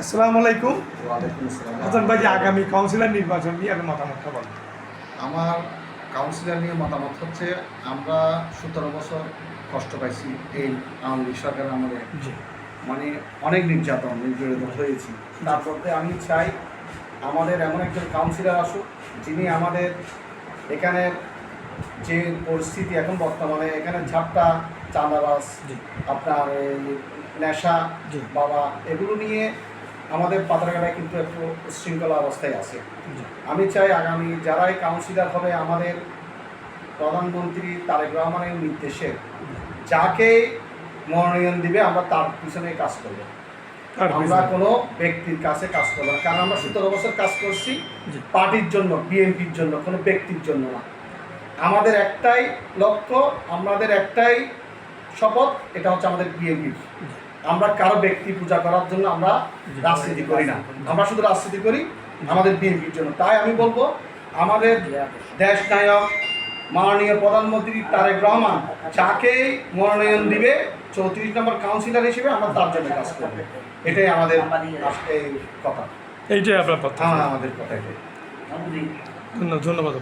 আসসালামু আলাইকুম। ওয়ালাইকুম আসসালাম। হাসান ভাই, আগামী কাউন্সিলর নির্বাচন নিয়ে আপনার মতামতটা বলেন। আমার কাউন্সিলর নিয়ে মতামত হচ্ছে, আমরা 17 বছর কষ্ট পাইছি এই আওয়ামী লীগ সরকারের আমলে, জি মানে অনেক নির্যাতিত হয়েছি। তারপরে আমি চাই আমাদের এমন একজন কাউন্সিলর আসুক, যিনি আমাদের এখানে যে পরিস্থিতি এখন বর্তমানে এখানে ঝাপটা, চাঁদাবাজ, জি আপনার এই নেশা, জি বাবা, এগুলো নিয়ে আমাদের পাতারঘাটায় কিন্তু একটু উচ্ছৃঙ্খলা অবস্থায় আছে। জি আমি চাই আগামী যারাই কাউন্সিলর হবে আমাদের প্রধানমন্ত্রী তারেক রহমানের নির্দেশে যাকে মনোনয়ন দিবে আমরা তার পিছনে কাজ করব। আমরা কোনো ব্যক্তির কাছে কাজ করব না, কারণ আমরা 17 বছর কাজ করছি জি পার্টির জন্য, বিএনপির জন্য, কোনো ব্যক্তির জন্য না। আমাদের একটাই লক্ষ্য, আমাদের একটাই শপথ, এটা হচ্ছে আমাদের বিএনপির। আমরা কারো ব্যক্তি পূজা করার জন্য আমরা রাজনীতি করি না, আমরা শুধু রাজনীতি করি আমাদের বিএনপির জন্য। তাই আমি বলবো, আমাদের দেশ নায়ক মাননীয় প্রধানমন্ত্রী তারেক রহমান যাকে মনোনয়ন দিবে 34 নম্বর কাউন্সিলর হিসেবে, আমরা তার জন্য কাজ করবো। এটাই আমাদের এই কথা, এইটাই আপনার কথা। হ্যাঁ আমাদের কথা এটাই। ধন্যবাদ।